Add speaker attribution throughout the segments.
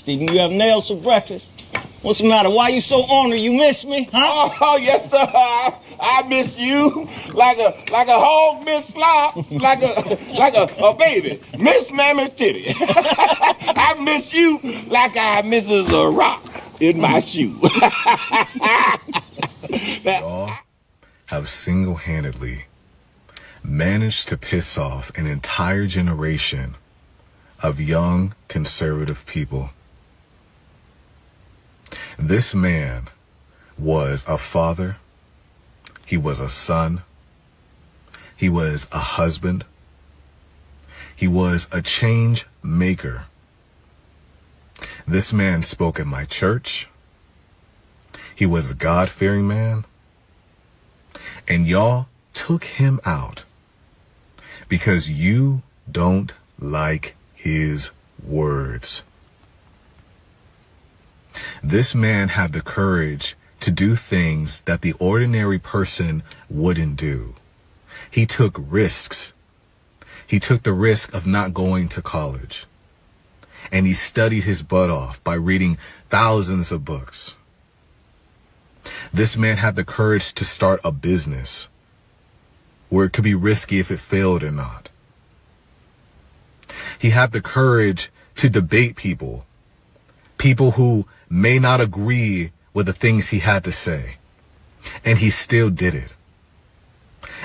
Speaker 1: Stephen, you have nails for breakfast? What's the matter? Why you so ornery? You miss me, huh?
Speaker 2: Oh, yes, sir. I miss you like a hog miss fly, like a baby miss mammy titty. I miss you like I misses a rock in my shoe.
Speaker 3: Y'all have single-handedly managed to piss off an entire generation of young conservative people. This man was a father, he was a son, he was a husband, he was a change maker. This man spoke at my church. He was a God-fearing man. And y'all took him out because you don't like his words. This man had the courage to do things that the ordinary person wouldn't do. He took risks. He took the risk of not going to college. And he studied his butt off by reading thousands of books. This man had the courage to start a business where it could be risky if it failed or not. He had the courage to debate people who may not agree with the things he had to say. And he still did it.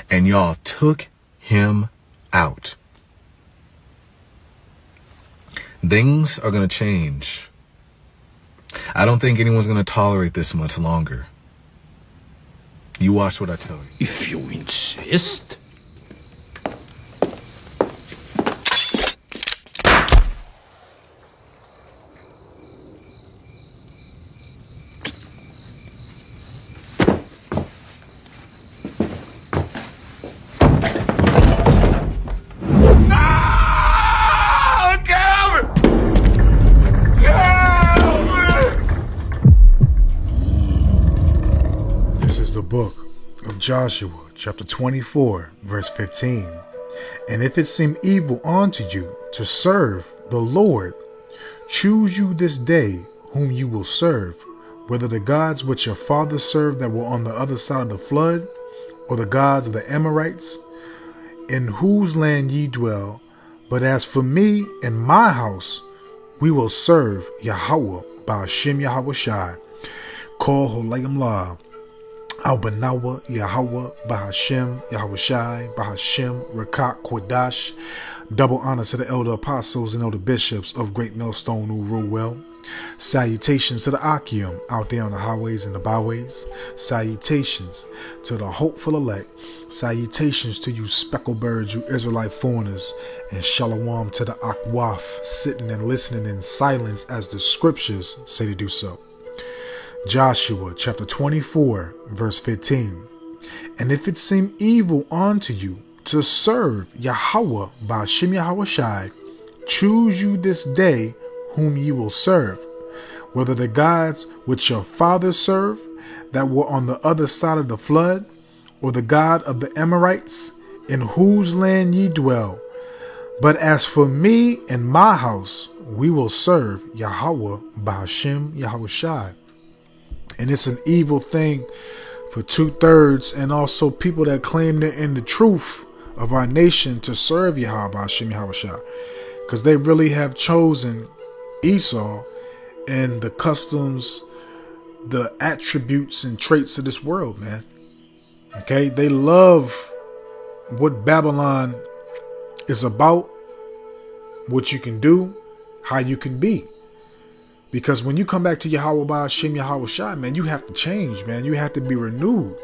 Speaker 3: And y'all took him out. Things are going to change. I don't think anyone's going to tolerate this much longer. You watch what I tell you.
Speaker 4: If you insist.
Speaker 5: Book of Joshua, chapter 24, verse 15. And if it seem evil unto you to serve the Lord, choose you this day whom you will serve, whether the gods which your fathers served that were on the other side of the flood, or the gods of the Amorites, in whose land ye dwell. But as for me and my house, we will serve Yahweh by Hashem Yahweh Shai, Kol Holayim La, Al-Banawa, Yahweh, Bahashem, Yahweh Shai, Bahashem, Rakat, Kodash. Double honor to the elder apostles and elder bishops of Great Millstone who rule well. Salutations to the Akim out there on the highways and the byways. Salutations to the hopeful elect. Salutations to you speckled birds, you Israelite foreigners. And shalom to the Akwaf, sitting and listening in silence as the scriptures say to do so. Joshua chapter 24 verse 15. And if it seem evil unto you to serve Yahweh by Hashem Yahweh Shai, choose you this day whom ye will serve, whether the gods which your fathers served that were on the other side of the flood, or the God of the Amorites, in whose land ye dwell. But as for me and my house, we will serve Yahweh by Hashem Yahweh Shai. And it's an evil thing for 2/3 and also people that claim they're in the truth of our nation to serve Yahweh Hashem Yahweh Shai, because they really have chosen Esau and the customs, the attributes and traits of this world, man. Okay, they love what Babylon is about, what you can do, how you can be. Because when you come back to Yahweh by Hashem Yahweh Shai, man, you have to change, man. You have to be renewed.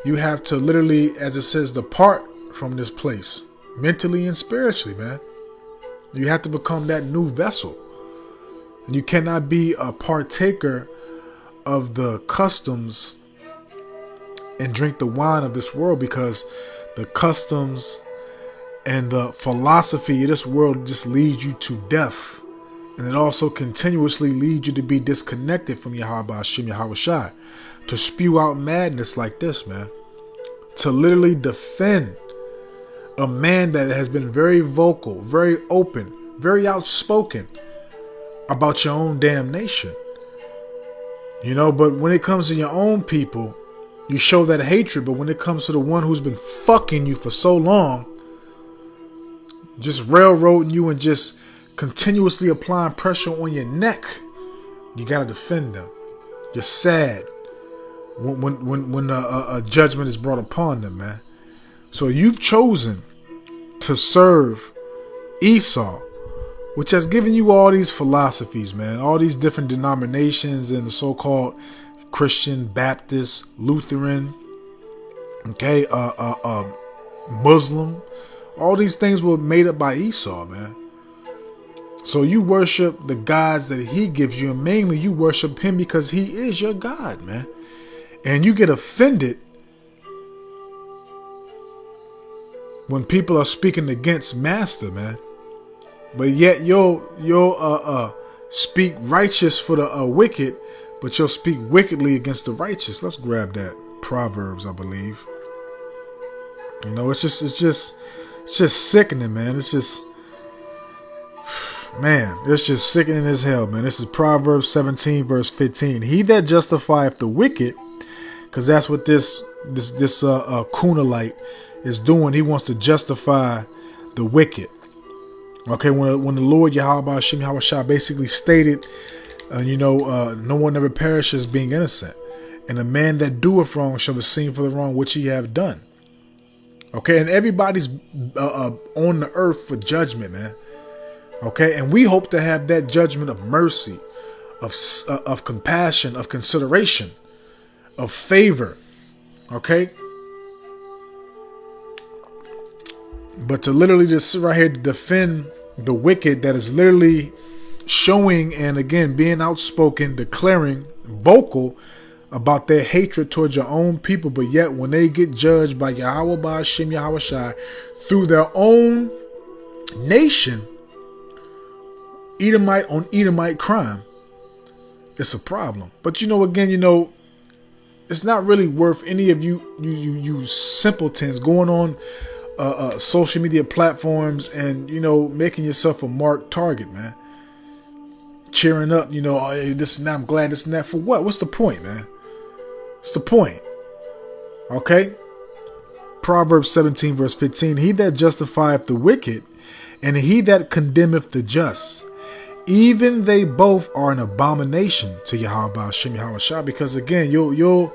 Speaker 5: You have to literally, as it says, depart from this place, mentally and spiritually, man. You have to become that new vessel. You cannot be a partaker of the customs and drink the wine of this world, because the customs and the philosophy of this world just leads you to death. And it also continuously leads you to be disconnected from Yahweh Hashem Yahweh Shai, to spew out madness like this, man. To literally defend a man that has been very vocal, very open, very outspoken about your own damnation. You know, but when it comes to your own people, you show that hatred. But when it comes to the one who's been fucking you for so long, just railroading you and just continuously applying pressure on your neck, you gotta defend them. You're sad when a judgment is brought upon them, man. So you've chosen to serve Esau, which has given you all these philosophies, man, all these different denominations and the so-called Christian, Baptist, Lutheran, okay, Muslim. All these things were made up by Esau, man. So you worship the gods that he gives you, and mainly you worship him because he is your God, man. And you get offended when people are speaking against Master, man. But yet you'll speak righteous for the wicked, but you'll speak wickedly against the righteous. Let's grab that. Proverbs, I believe. You know, it's just sickening, man. It's just, man, it's just sickening as hell, man. This is Proverbs 17, verse 15. He that justifieth the wicked, because that's what this Cunalite is doing. He wants to justify the wicked. Okay, when the Lord Yahweh Hashem Yahweh Shah basically stated, no one ever perishes being innocent, and a man that doeth wrong shall be seen for the wrong which he have done. Okay, and everybody's on the earth for judgment, man. Okay, and we hope to have that judgment of mercy, of compassion, of consideration, of favor. Okay, but to literally just sit right here to defend the wicked that is literally showing and again being outspoken, declaring, vocal about their hatred towards your own people, but yet when they get judged by Yahweh Ba'ashem Yahweh Shai through their own nation, Edomite on Edomite crime, it's a problem. But again, it's not really worth any of you simpletons going on social media platforms and making yourself a marked target, man. Cheering up, oh, this and that, I'm glad, this and that. For what? What's the point, man? What's the point? Okay? Proverbs 17, verse 15. He that justifieth the wicked, and he that condemneth the just, even they both are an abomination to Yahweh Hashem Yahweh Shah. Because again, you'll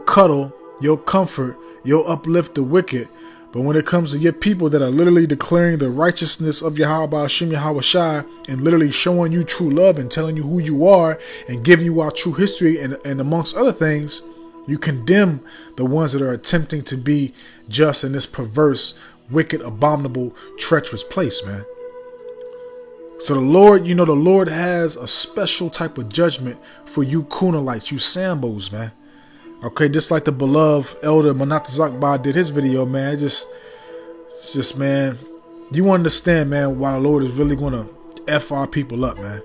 Speaker 5: cuddle, you'll comfort, you'll uplift the wicked. But when it comes to your people that are literally declaring the righteousness of Yahweh Hashem Yahweh Shai and literally showing you true love and telling you who you are and giving you our true history and amongst other things, you condemn the ones that are attempting to be just in this perverse, wicked, abominable, treacherous place, man. So the Lord has a special type of judgment for you Cunalites, you Sambos, man. Okay, just like the beloved elder Manatazakba did his video, man. It's just, man, you understand, man, why the Lord is really going to F our people up, man.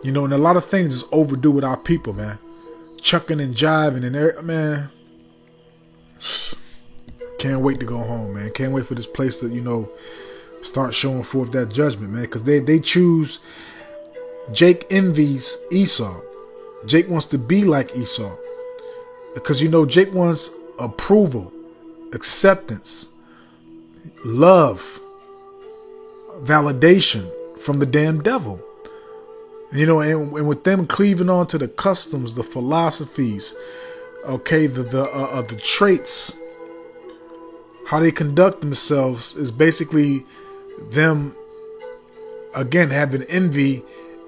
Speaker 5: And a lot of things is overdue with our people, man. Chucking and jiving and there, man. Can't wait to go home, man. Can't wait for this place to, start showing forth that judgment, man. Because they choose, Jake envies Esau. Jake wants to be like Esau. Because Jake wants approval, acceptance, love, validation from the damn devil. And with them cleaving on to the customs, the philosophies, okay, the traits, how they conduct themselves is basically them again having envy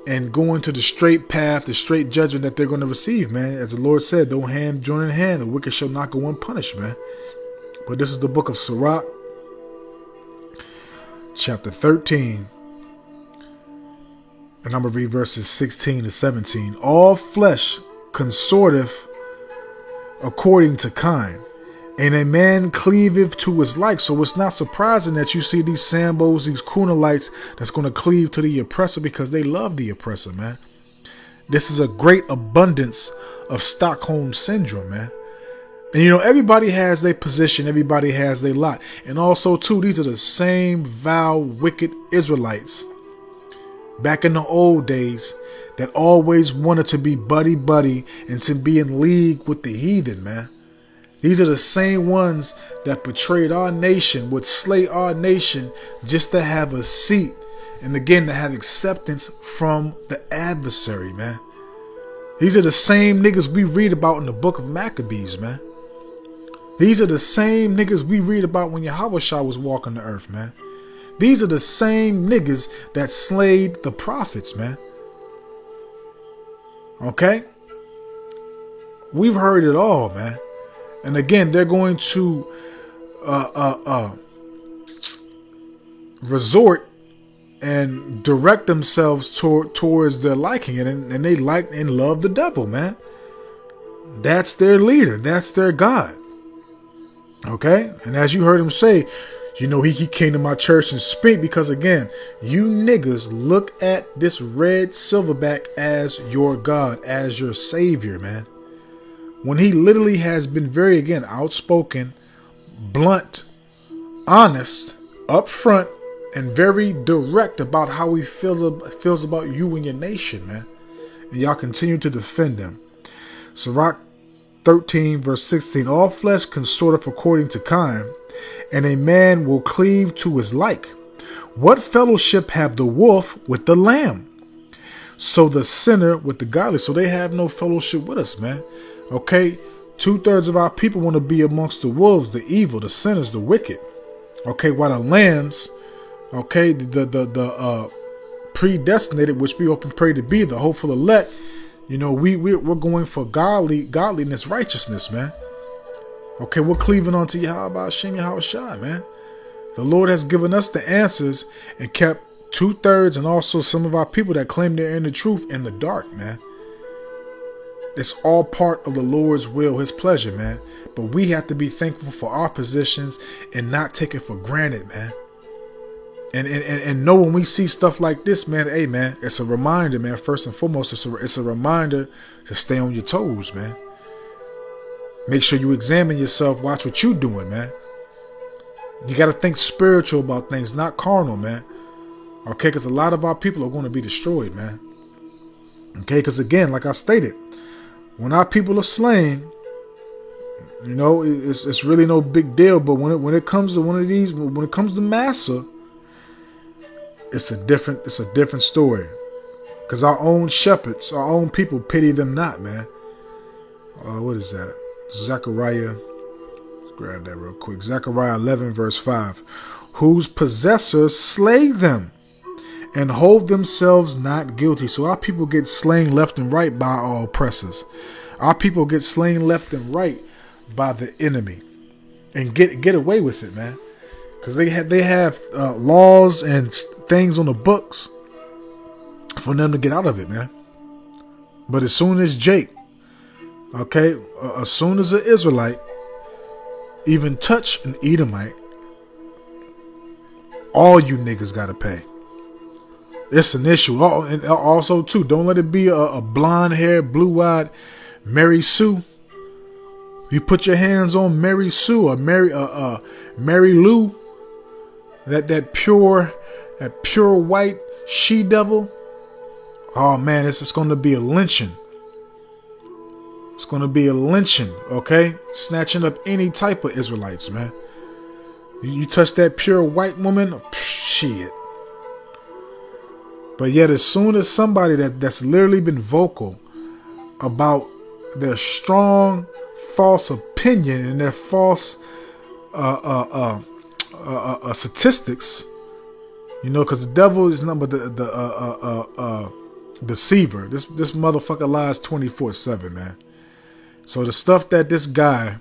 Speaker 5: and going to the straight path, the straight judgment that they're going to receive, man. As the Lord said, though hand join in hand, the wicked shall not go unpunished, man. But this is the book of Sirach, chapter 13. And I'm going to read verses 16 to 17. All flesh consorteth according to kind, and a man cleaveth to his like. So it's not surprising that you see these Sambos, these Cunalites that's going to cleave to the oppressor because they love the oppressor, man. This is a great abundance of Stockholm syndrome, man. And everybody has their position, everybody has their lot. And also too, these are the same vile, wicked Israelites back in the old days that always wanted to be buddy and to be in league with the heathen, man. These are the same ones that betrayed our nation, would slay our nation just to have a seat, and again to have acceptance from the adversary, man. These are the same niggas we read about in the book of Maccabees, man. These are the same niggas we read about when Yahushua was walking the earth, man. These are the same niggas that slayed the prophets, man. Okay? We've heard it all, man. And again, they're going to resort and direct themselves towards their liking, and they like and love the devil, man. That's their leader. That's their God. Okay? And as you heard him say, you know, he came to my church and speak because, again, you niggas look at this red silverback as your God, as your savior, man. When he literally has been very, again, outspoken, blunt, honest, upfront, and very direct about how he feels about you and your nation, man. And y'all continue to defend him. Sirach 13, verse 16, all flesh consorteth according to kind, and a man will cleave to his like. What fellowship have the wolf with the lamb? So the sinner with the godly. So they have no fellowship with us, man. Okay, 2/3 of our people want to be amongst the wolves, the evil, the sinners, the wicked. Okay, while the lambs, okay, the predestinated, which we hope and pray to be, the hopeful elect, you know, we're going for godliness, righteousness, man. Okay, we're cleaving onto Yahweh Hashem Yahushua, man. The Lord has given us the answers and kept 2/3 and also some of our people that claim they're in the truth in the dark, man. It's all part of the Lord's will, his pleasure, man. But we have to be thankful for our positions and not take it for granted, man. And know when we see stuff like this, man, hey, man, it's a reminder, man. First and foremost, it's a reminder to stay on your toes, man. Make sure you examine yourself. Watch what you're doing, man. You got to think spiritual about things, not carnal, man. Okay, because a lot of our people are going to be destroyed, man. Okay, because again, like I stated, when our people are slain, you know, it's really no big deal. But when it comes to one of these, when it comes to Massa, it's a different story. Because our own shepherds, our own people pity them not, man. What is that? Zechariah. Let's grab that real quick. Zechariah 11 verse 5. Whose possessors slay them and hold themselves not guilty. So our people get slain left and right by our oppressors. Our people get slain left and right by the enemy, and get away with it, man. Because they have laws and things on the books for them to get out of it, man. But as soon as Jake, okay, as soon as an Israelite even touch an Edomite, all you niggas gotta pay. It's an issue. And also, too, don't let it be a blonde-haired, blue-eyed Mary Sue. You put your hands on Mary Sue or Mary Lou, that pure white she-devil. Oh man, it's going to be a lynching. It's going to be a lynching, okay? Snatching up any type of Israelites, man. You touch that pure white woman, shit. But yet, as soon as somebody that's literally been vocal about their strong false opinion and their false statistics, you know, because the devil is nothing but the deceiver. This motherfucker lies 24/7, man. So the stuff that this guy,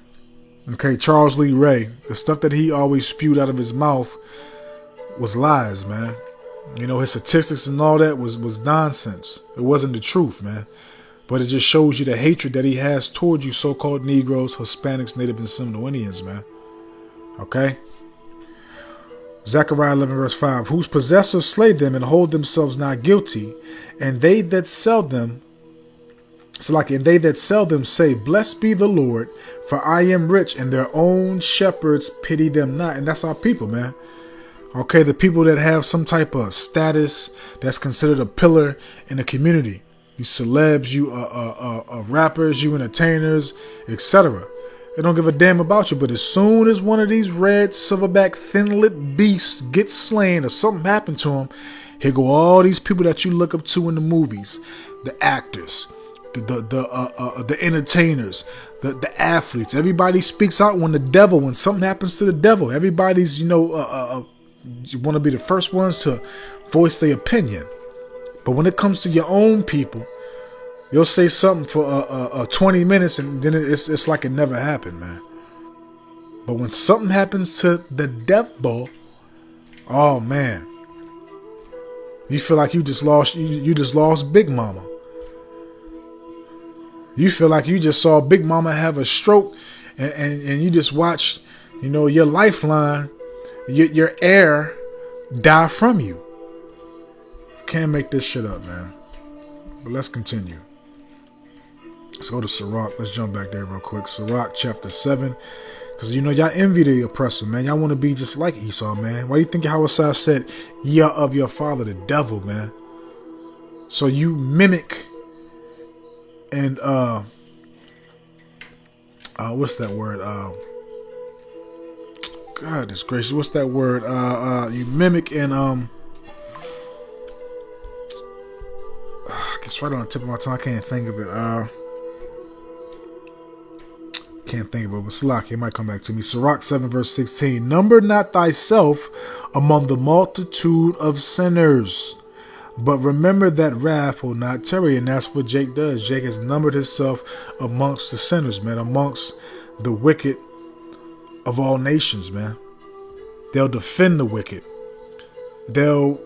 Speaker 5: okay, Charles Lee Ray, the stuff that he always spewed out of his mouth was lies, man. You know, his statistics and all that was nonsense. It wasn't the truth, man. But it just shows you the hatred that he has toward you so-called Negroes, Hispanics, Native and Seminole Indians, man. Okay? Zechariah 11 verse 5. Whose possessors slay them and hold themselves not guilty, and they that sell them, and they that sell them say, blessed be the Lord, for I am rich, and their own shepherds pity them not. And that's our people, man. Okay, the people that have some type of status that's considered a pillar in the community. You celebs, you rappers, you entertainers, etc. They don't give a damn about you. But as soon as one of these red, silverback, thin-lipped beasts gets slain or something happened to him, here go all these people that you look up to in the movies, the actors, the entertainers, the athletes. Everybody speaks out when something happens to the devil. Everybody's, you want to be the first ones to voice their opinion. But when it comes to your own people, you'll say something for 20 minutes and then it's like it never happened, man. But when something happens to the devil, oh man, you feel like you just lost Big Mama. You feel like you just saw Big Mama have a stroke and you just watched, your lifeline, your heir die from you. Can't make this shit up, man. But let's continue. Let's go to Sirach. Let's jump back there real quick. Sirach chapter 7. Because y'all envy the oppressor, man. Y'all want to be just like Esau, man. Why do you think Yahweh said, "Ye are of your father the devil," man? So you mimic and what's that word? Goodness gracious, what's that word? You mimic and it's right on the tip of my tongue. I can't think of it. But Salaki, it might come back to me. Sirach 7 verse 16. Number not thyself among the multitude of sinners, but remember that wrath will not tarry. And that's what Jake does. Jake has numbered himself amongst the sinners, man, amongst the wicked of all nations, man. They'll defend the wicked. They'll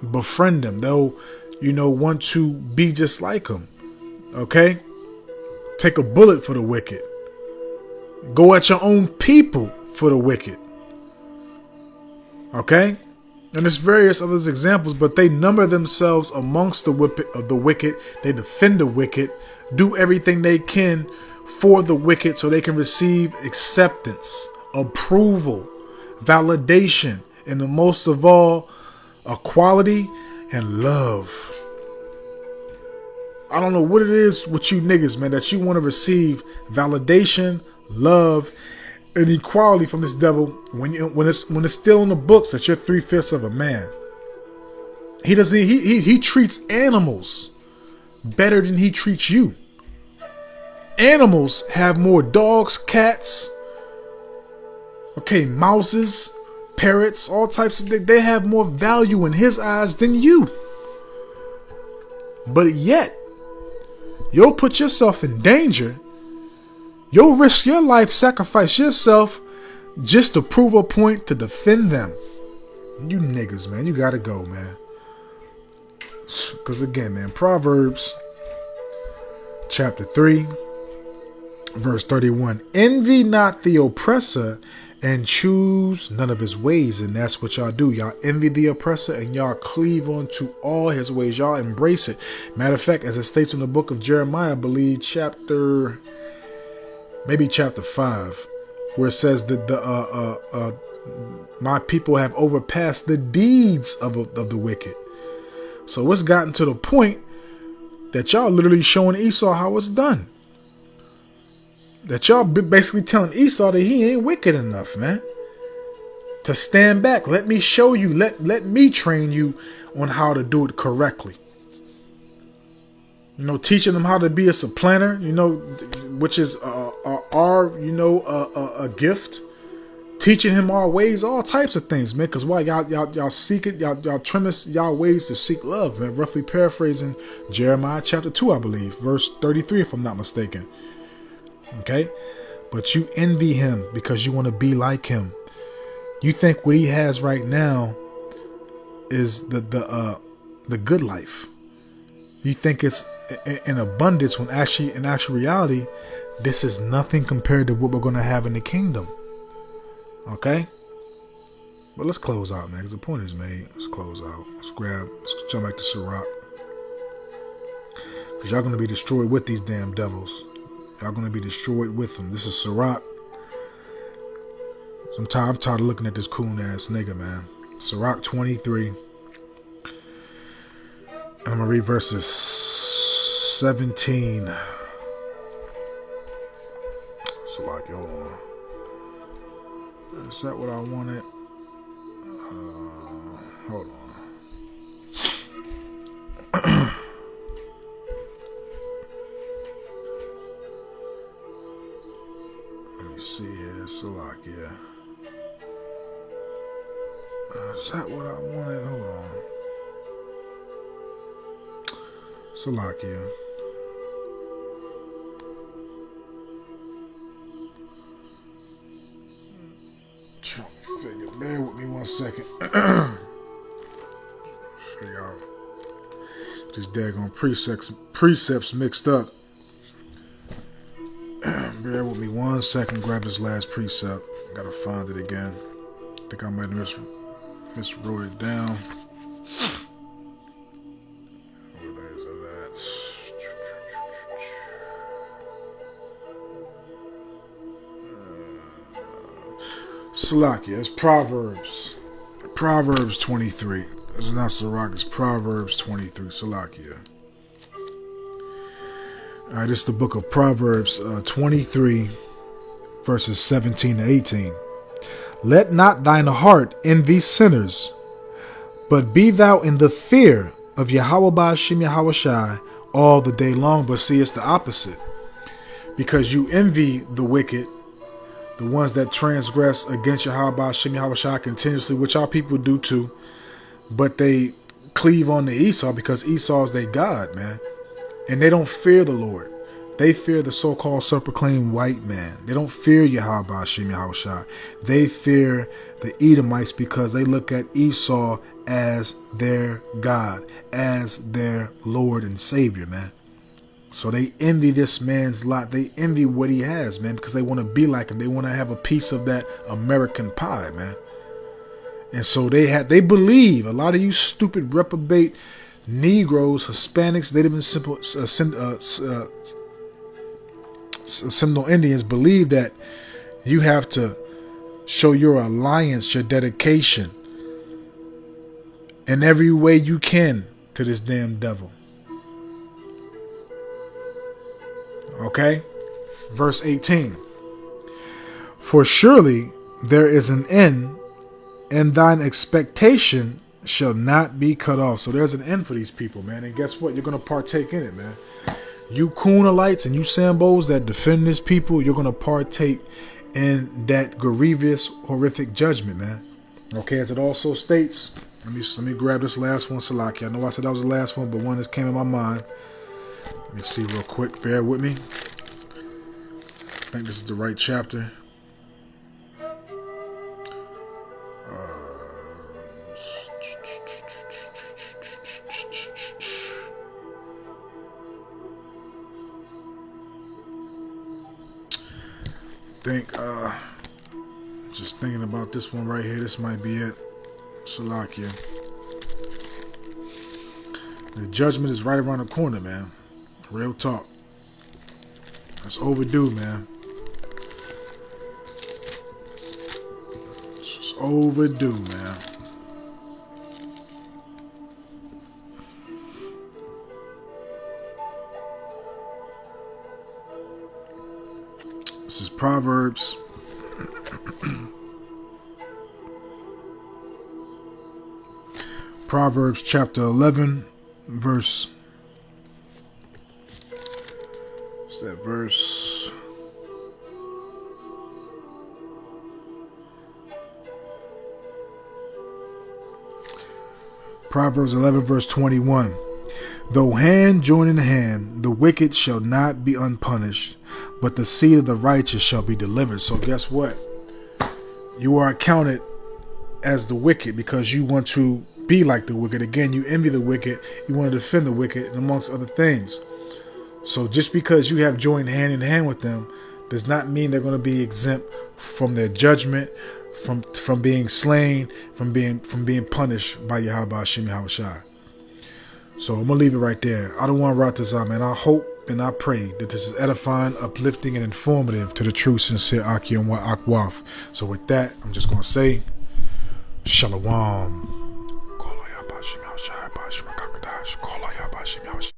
Speaker 5: befriend them. They'll, want to be just like them. Okay? Take a bullet for the wicked. Go at your own people for the wicked. Okay? And there's various other examples, but they number themselves amongst the wicked. They defend the wicked. Do everything they can for the wicked so they can receive acceptance, approval, validation, and the most of all, equality and love. I don't know what it is with you niggas, man, that you want to receive validation, love, and equality from this devil when it's still in the books that you're 3/5 of a man. He treats animals better than he treats you. Animals have more dogs, cats, mouses, parrots, all types of, they have more value in his eyes than you. But yet, you'll put yourself in danger. You'll risk your life, sacrifice yourself just to prove a point to defend them. You niggas, man, you gotta go, man. Because again, man, Proverbs chapter 3, verse 31. Envy not the oppressor and choose none of his ways. And that's what y'all do. Y'all envy the oppressor and y'all cleave onto all his ways. Y'all embrace it. Matter of fact, as it states in the book of Jeremiah, I believe chapter 5, where it says that my people have overpassed the deeds of the wicked. So it's gotten to the point that y'all literally showing Esau how it's done. That y'all basically telling Esau that he ain't wicked enough, man. To stand back. Let me show you. Let me train you on how to do it correctly. Teaching them how to be a supplanter, which is a gift. Teaching him our ways, all types of things, man. Because why y'all seek it, y'all trim y'all ways to seek love, man. Roughly paraphrasing Jeremiah chapter 2, I believe, verse 33, if I'm not mistaken. Okay, but you envy him because you want to be like him. You think what he has right now is the good life. You think it's in abundance when in actual reality, this is nothing compared to what we're going to have in the kingdom. Okay, but let's close out, man, because the point is made. Let's close out. Let's jump back to Sirach, because y'all going to be destroyed with these damn devils. Y'all going to be destroyed with them. This is Sirach So I'm tired of looking at this coon ass nigga, man. Sirach 23. And I'm gonna read verses 17. So like, hold on. Is that what I wanted? Hold on. Let me see here. So like, yeah. Is that what I wanted? Hold on. Salakia. Trying to figure. Bear with me 1 second. Figure out these daggone precepts mixed up. Bear with me 1 second. Grab this last precept. Gotta find it again. I think I might have miswrote it down. Where is it at? Salakia, it's Proverbs. Proverbs 23. It's not Sirach, it's Proverbs 23. Salakia. Alright, this is the book of Proverbs 23, verses 17 to 18. Let not thine heart envy sinners, but be thou in the fear of Yahweh Ba'ashem Yahweh Shai all the day long. But see, it's the opposite. Because you envy the wicked, the ones that transgress against Yahweh Ba'ashem Yahweh Shai continuously, which our people do too. But they cleave on to Esau because Esau is their God, man. And they don't fear the Lord. They fear the so-called self-proclaimed white man. They don't fear Yahweh Ba'ashem Yahweh Shai. They fear the Edomites because they look at Esau as their God, as their Lord and Savior, man. So they envy this man's lot. They envy what he has, man, because they want to be like him. They want to have a piece of that American pie, man. And so they believe, a lot of you stupid reprobate Negroes, Hispanics, Native and Seminole Indians believe that you have to show your alliance, your dedication in every way you can to this damn devil. Okay? Verse 18. For surely there is an end, and thine expectation shall not be cut off. So there's an end for these people, man. And guess what? You're going to partake in it, man. You Coonalites and you Sambos that defend this people, you're going to partake in that grievous, horrific judgment, man. Okay, as it also states, let me grab this last one, Salaki. I know I said that was the last one, but one that came in my mind. Let me see real quick. Bear with me. I think this is the right chapter. Just thinking about this one right here. This might be it. Salakia. The judgment is right around the corner, man. Real talk. It's overdue, man. It's just overdue, man. This is Proverbs. Proverbs chapter 11, verse. What's that verse? Proverbs 11, verse 21. Though hand join in hand, the wicked shall not be unpunished, but the seed of the righteous shall be delivered. So guess what? You are accounted as the wicked because you want to be like the wicked. Again, you envy the wicked. You want to defend the wicked, and amongst other things. So just because you have joined hand in hand with them does not mean they're going to be exempt from their judgment, from being slain, from being punished by Yahweh Ba'ashem Yahweh Shai. So I'm gonna leave it right there. I don't want to rot this out, man. I hope and I pray that this is edifying, uplifting, and informative to the true, sincere Aki and Akwaf. So with that, I'm just going to say, Shalom.